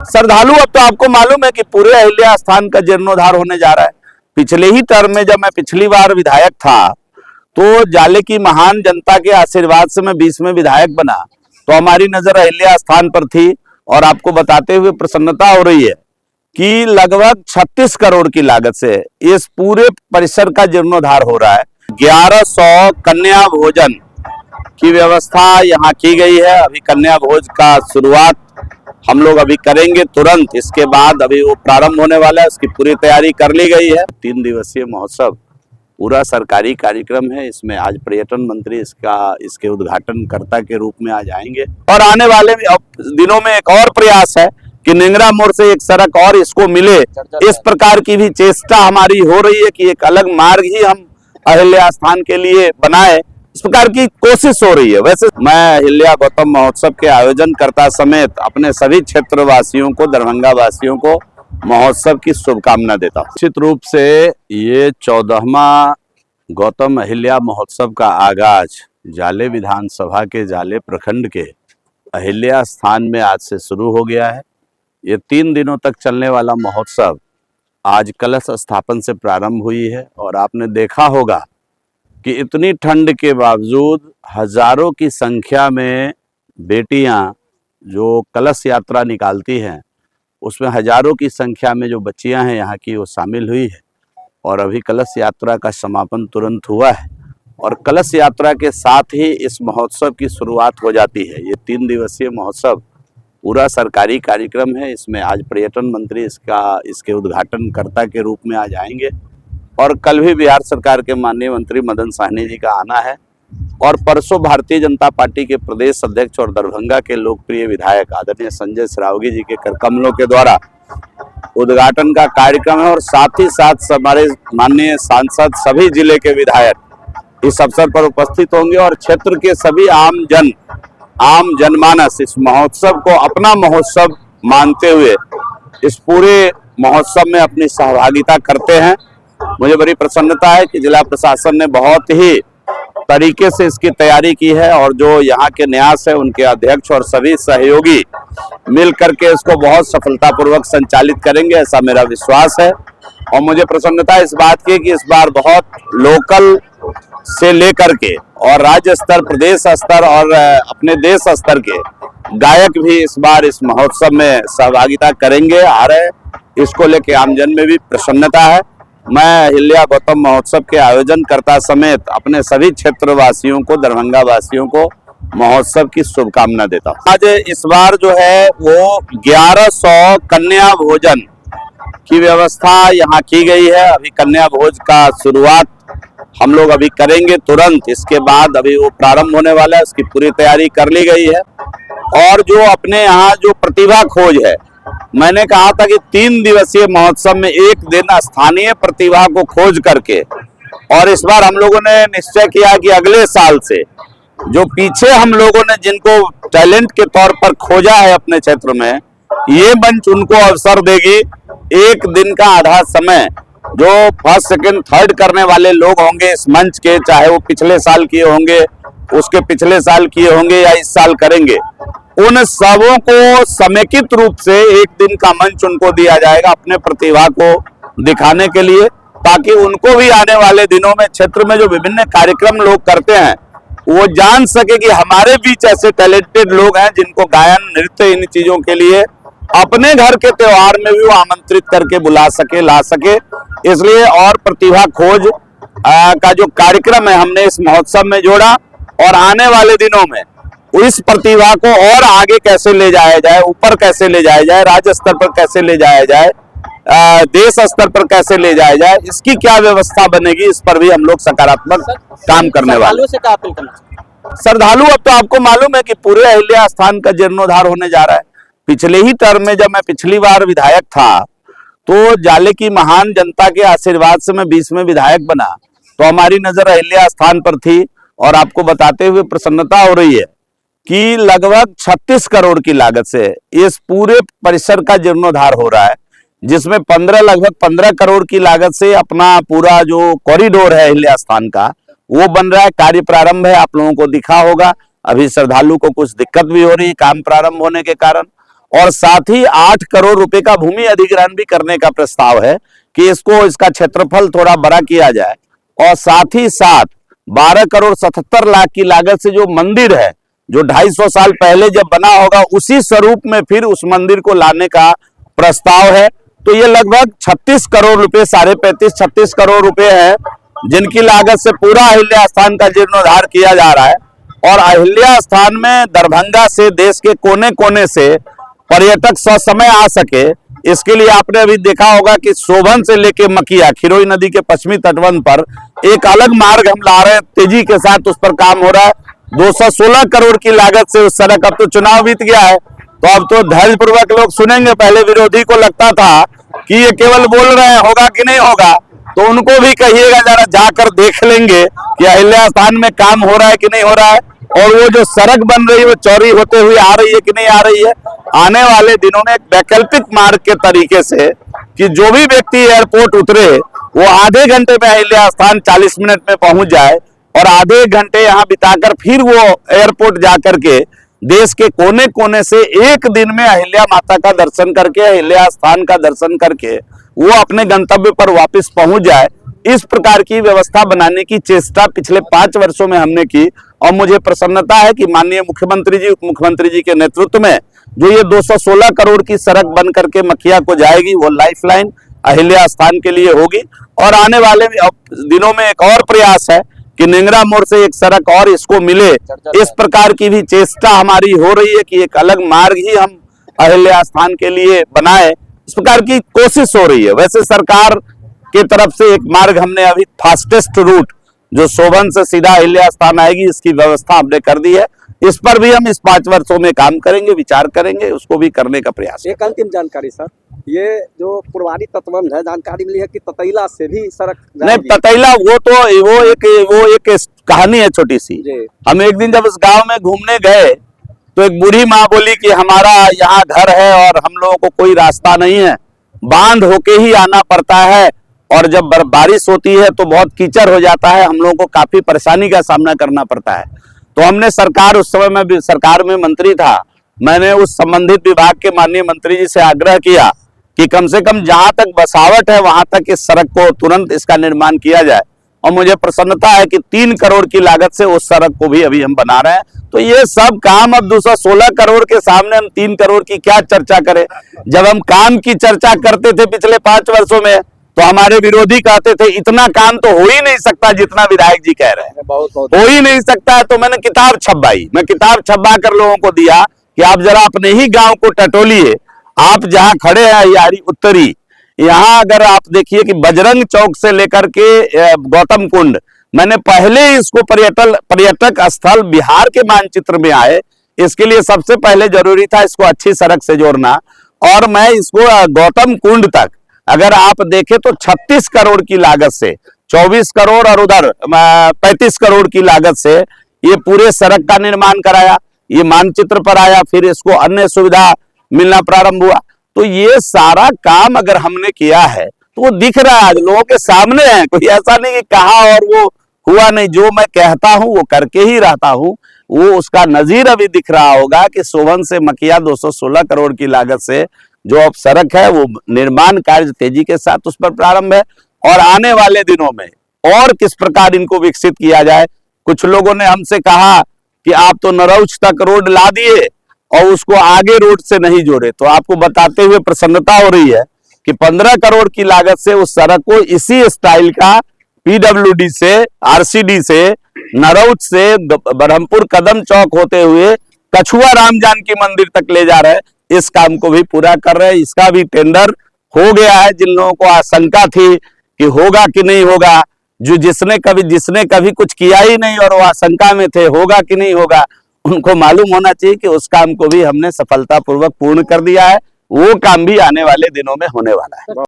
श्रद्धालु, अब तो आपको मालूम है कि पूरे अहिल्या स्थान का जीर्णोद्धार होने जा रहा है। पिछले ही टर्म में जब मैं पिछली बार विधायक था तो जाले की महान जनता के आशीर्वाद से मैं 20वें विधायक बना, तो हमारी नजर अहिल्या स्थान पर थी। और आपको बताते हुए प्रसन्नता हो रही है कि लगभग 36 करोड़ की लागत से इस पूरे परिसर का जीर्णोद्धार हो रहा है। 1100 कन्या भोजन की व्यवस्था यहाँ की गई है। अभी कन्या भोज का शुरुआत हम लोग अभी करेंगे तुरंत। इसके बाद अभी वो प्रारंभ होने वाला है, उसकी पूरी तैयारी कर ली गई है। 3 दिवसीय महोत्सव पूरा सरकारी कार्यक्रम है। इसमें आज पर्यटन मंत्री इसके उद्घाटनकर्ता के रूप में आज आएंगे। और आने वाले दिनों में एक और प्रयास है कि निंगरा मोड़ से एक सड़क और इसको मिले। इस प्रकार की भी चेष्टा हमारी हो रही है कि एक अलग मार्ग ही हम अहिल्या स्थान के लिए बनाए, इस प्रकार की कोशिश हो रही है। वैसे मैं अहिल्या गौतम महोत्सव के आयोजनकर्ता समेत अपने सभी क्षेत्रवासियों को, दरभंगा वासियों को महोत्सव की शुभकामना देता हूँ। निश्चित रूप से ये 14वां गौतम अहिल्या महोत्सव का आगाज जाले विधानसभा के जाले प्रखंड के अहिल्या स्थान में आज से शुरू हो गया है। ये 3 दिनों तक चलने वाला महोत्सव आज कलश स्थापन से प्रारंभ हुई है। और आपने देखा होगा कि इतनी ठंड के बावजूद हजारों की संख्या में बेटियां जो कलश यात्रा निकालती हैं, उसमें हजारों की संख्या में जो बच्चियां हैं यहाँ की, वो शामिल हुई है। और अभी कलश यात्रा का समापन तुरंत हुआ है और कलश यात्रा के साथ ही इस महोत्सव की शुरुआत हो जाती है। ये 3 दिवसीय महोत्सव पूरा सरकारी कार्यक्रम है। इसमें आज पर्यटन मंत्री इसके उद्घाटनकर्ता के रूप में आज आएंगे। और कल भी बिहार सरकार के माननीय मंत्री मदन साहनी जी का आना है। और परसों भारतीय जनता पार्टी के प्रदेश अध्यक्ष और दरभंगा के लोकप्रिय विधायक आदरणीय संजय सरावगी जी के कर कमलों के द्वारा उद्घाटन का कार्यक्रम है। और साथ ही साथ हमारे माननीय सांसद, सभी जिले के विधायक इस अवसर पर उपस्थित होंगे। और क्षेत्र के सभी आम जनमानस इस महोत्सव को अपना महोत्सव मानते हुए इस पूरे महोत्सव में अपनी सहभागिता करते हैं। मुझे बड़ी प्रसन्नता है कि जिला प्रशासन ने बहुत ही तरीके से इसकी तैयारी की है। और जो यहाँ के न्यास है, उनके अध्यक्ष और सभी सहयोगी मिल करके इसको बहुत सफलतापूर्वक संचालित करेंगे, ऐसा मेरा विश्वास है। और मुझे प्रसन्नता इस बात की कि इस बार बहुत लोकल से लेकर के और राज्य स्तर, प्रदेश स्तर और अपने देश स्तर के गायक भी इस बार इस महोत्सव में सहभागिता करेंगे, आ रहे। इसको लेके आमजन में भी प्रसन्नता है। मैं अहिल्या गौतम महोत्सव के आयोजनकर्ता समेत अपने सभी क्षेत्रवासियों को, दरभंगा वासियों को महोत्सव की शुभकामना देता हूँ। आज इस बार जो है वो 1100 कन्या भोजन की व्यवस्था यहाँ की गई है। अभी कन्या भोज का शुरुआत हम लोग अभी करेंगे तुरंत। इसके बाद अभी वो प्रारंभ होने वाला है, उसकी पूरी तैयारी कर ली गई है। और जो अपने यहाँ जो प्रतिभा खोज है, मैंने कहा था कि 3 दिवसीय महोत्सव में एक दिन स्थानीय प्रतिभा को खोज करके, और इस बार हम लोगों ने निश्चय किया कि अगले साल से जो पीछे हम लोगों ने जिनको टैलेंट के तौर पर खोजा है अपने क्षेत्र में, ये मंच उनको अवसर देगी। एक दिन का आधा समय जो फर्स्ट, सेकंड, थर्ड करने वाले लोग होंगे इस मंच के, चाहे वो पिछले साल किए होंगे, उसके पिछले साल किए होंगे या इस साल करेंगे, उन सबों को समेकित रूप से एक दिन का मंच उनको दिया जाएगा अपने प्रतिभा को दिखाने के लिए, ताकि उनको भी आने वाले दिनों में क्षेत्र में जो विभिन्न कार्यक्रम लोग करते हैं वो जान सके कि हमारे बीच ऐसे टैलेंटेड लोग हैं जिनको गायन, नृत्य, इन चीजों के लिए अपने घर के त्योहार में भी वो आमंत्रित करके बुला सके, ला सके। इसलिए और प्रतिभा खोज का जो कार्यक्रम है हमने इस महोत्सव में जोड़ा। और आने वाले दिनों में इस प्रतिभा को और आगे कैसे ले जाया जाए, ऊपर कैसे ले जाया जाए, राज्य स्तर पर कैसे ले जाया जाए, देश स्तर पर कैसे ले जाया जाए, इसकी क्या व्यवस्था बनेगी, इस पर भी हम लोग सकारात्मक काम करने वाले हैं। श्रद्धालु, अब तो आपको मालूम है कि पूरे अहिल्या स्थान का जीर्णोद्धार होने जा रहा है। पिछले ही टर्म में जब मैं पिछली बार विधायक था तो जाले की महान जनता के आशीर्वाद से मैं 20वें विधायक बना, तो हमारी नजर अहिल्या स्थान पर थी। और आपको बताते हुए प्रसन्नता हो रही है कि लगभग 36 करोड़ की लागत से इस पूरे परिसर का जीर्णोद्धार हो रहा है, जिसमें लगभग 15 करोड़ की लागत से अपना पूरा जो कॉरिडोर है अहिल्या स्थान का, वो बन रहा है। कार्य प्रारंभ है, आप लोगों को दिखा होगा। अभी श्रद्धालु को कुछ दिक्कत भी हो रही है काम प्रारंभ होने के कारण। और साथ ही 8 करोड़ रुपए का भूमि अधिग्रहण भी करने का प्रस्ताव है कि इसका क्षेत्रफल थोड़ा बड़ा किया जाए। और साथ ही साथ 12 करोड़ 77 लाख की लागत से जो मंदिर है, जो 250 साल पहले जब बना होगा, उसी स्वरूप में फिर उस मंदिर को लाने का प्रस्ताव है। तो ये लगभग 36 करोड़ रुपए, 35.5-36 करोड़ रुपए है, जिनकी लागत से पूरा अहिल्या स्थान का जीर्णोद्धार किया जा रहा है। और अहिल्या स्थान में दरभंगा से देश के कोने कोने से पर्यटक ससमय आ सके, इसके लिए आपने अभी देखा होगा कि सोबन से लेके मकिया, खिरोई नदी के पश्चिमी तटबंध पर एक अलग मार्ग हम ला रहे हैं, तेजी के साथ उस पर काम हो रहा है। 216 करोड़ की लागत से उस सड़क, अब तो चुनाव बीत गया है तो अब तो धैर्यपूर्वक लोग सुनेंगे। पहले विरोधी को लगता था कि ये केवल बोल रहे हैं, होगा कि नहीं होगा, तो उनको भी कहिएगा जरा जाकर देख लेंगे कि अहिल्या स्थान में काम हो रहा है कि नहीं हो रहा है, और वो जो सड़क बन रही है वो चौड़ी होते हुए आ रही है कि नहीं आ रही है। आने वाले दिनों में एक वैकल्पिक मार्ग के तरीके से कि जो भी व्यक्ति एयरपोर्ट उतरे वो आधे घंटे में अहिल्या स्थान 40 मिनट में पहुंच जाए, और आधे घंटे यहाँ बिताकर फिर वो एयरपोर्ट जाकर के देश के कोने कोने से एक दिन में अहिल्या माता का दर्शन करके, अहिल्या स्थान का दर्शन करके वो अपने गंतव्य पर वापस पहुंच जाए। इस प्रकार की व्यवस्था बनाने की चेष्टा पिछले 5 वर्षों में हमने की, और मुझे प्रसन्नता है कि माननीय मुख्यमंत्री जी, उप मुख्यमंत्री जी के नेतृत्व में जो ये 216 करोड़ की सड़क बन करके मखिया को जाएगी, वो लाइफलाइन अहिल्या स्थान के लिए होगी। और आने वाले दिनों में एक और प्रयास है कि निंगरा मोड़ से एक सड़क और इसको मिले, इस प्रकार की भी चेष्टा हमारी हो रही है कि एक अलग मार्ग ही हम अहिल्या स्थान के लिए बनाए, इस प्रकार की कोशिश हो रही है। वैसे सरकार की तरफ से एक मार्ग हमने अभी फास्टेस्ट रूट जो सोबन से सीधा अहिल्या स्थान आएगी, इसकी व्यवस्था हमने कर दी है। इस पर भी हम इस 5 वर्षों में काम करेंगे, विचार करेंगे, उसको भी करने का प्रयास। एक अंतिम जानकारी सर, ये जो पुरवारी तटबंध है, जानकारी मिली है कि ततैला से भी सड़क नहीं, ततैला वो एक कहानी है छोटी सी। हम एक दिन जब उस गांव में घूमने गए तो एक बूढ़ी माँ बोली कि हमारा यहाँ घर है और हम लोगों को कोई रास्ता नहीं है, बांध होके ही आना पड़ता है, और जब बारिश होती है तो बहुत कीचड़ हो जाता है, हम लोगों को काफी परेशानी का सामना करना पड़ता है। तो हमने सरकार, उस समय मैं भी सरकार में मंत्री था, मैंने उस संबंधित विभाग के माननीय मंत्री जी से आग्रह किया कि कम से कम जहां तक बसावट है वहां तक इस सड़क को तुरंत इसका निर्माण किया जाए। और मुझे प्रसन्नता है कि 3 करोड़ की लागत से उस सड़क को भी अभी हम बना रहे हैं। तो ये सब काम, अब 216 करोड़ के सामने हम 3 करोड़ की क्या चर्चा करें। जब हम काम की चर्चा करते थे पिछले 5 वर्षों में तो हमारे विरोधी कहते थे इतना काम तो हो ही नहीं सकता जितना विधायक जी कह रहे हैं, हो ही नहीं सकता है। तो मैंने किताब छपवाई, मैं किताब छपवा कर लोगों को दिया कि आप जरा अपने ही गांव को टटोलिए। आप जहां खड़े हैं यारी उत्तरी, यहाँ अगर आप देखिए कि बजरंग चौक से लेकर के गौतम कुंड, मैंने पहले इसको पर्यटक स्थल बिहार के मानचित्र में आए, इसके लिए सबसे पहले जरूरी था इसको अच्छी सड़क से जोड़ना। और मैं इसको गौतम कुंड तक अगर आप देखें तो 36 करोड़ की लागत से, 24 करोड़ और उधर 35 करोड़ की लागत से ये पूरे सड़क का निर्माण कराया, ये मानचित्र पर आया, फिर इसको अन्य सुविधा मिलना प्रारंभ हुआ। तो ये सारा काम अगर हमने किया है तो वो दिख रहा है, आज लोगों के सामने है, कोई ऐसा नहीं कि कहा और वो हुआ नहीं। जो मैं कहता हूं वो करके ही रहता हूं, वो उसका नजीर अभी दिख रहा होगा कि सोबन से मकिया 216 करोड़ की लागत से जो अब सड़क है वो निर्माण कार्य तेजी के साथ उस पर प्रारंभ है। और आने वाले दिनों में और किस प्रकार इनको विकसित किया जाए। कुछ लोगों ने हमसे कहा कि आप तो नरौच तक रोड ला दिए और उसको आगे रोड से नहीं जोड़े, तो आपको बताते हुए प्रसन्नता हो रही है कि 15 करोड़ की लागत से उस सड़क को इसी स्टाइल का पीडब्ल्यूडी से, आरसीडी से, नरौच से ब्रह्मपुर कदम चौक होते हुए कछुआ राम जानकी मंदिर तक ले जा रहे हैं। इस काम को भी पूरा कर रहे हैं, इसका भी टेंडर हो गया है। जिन लोगों को आशंका थी कि होगा कि नहीं होगा, जिसने कभी कुछ किया ही नहीं और वो आशंका में थे होगा कि नहीं होगा, उनको मालूम होना चाहिए कि उस काम को भी हमने सफलतापूर्वक पूर्ण कर दिया है। वो काम भी आने वाले दिनों में होने वाला है।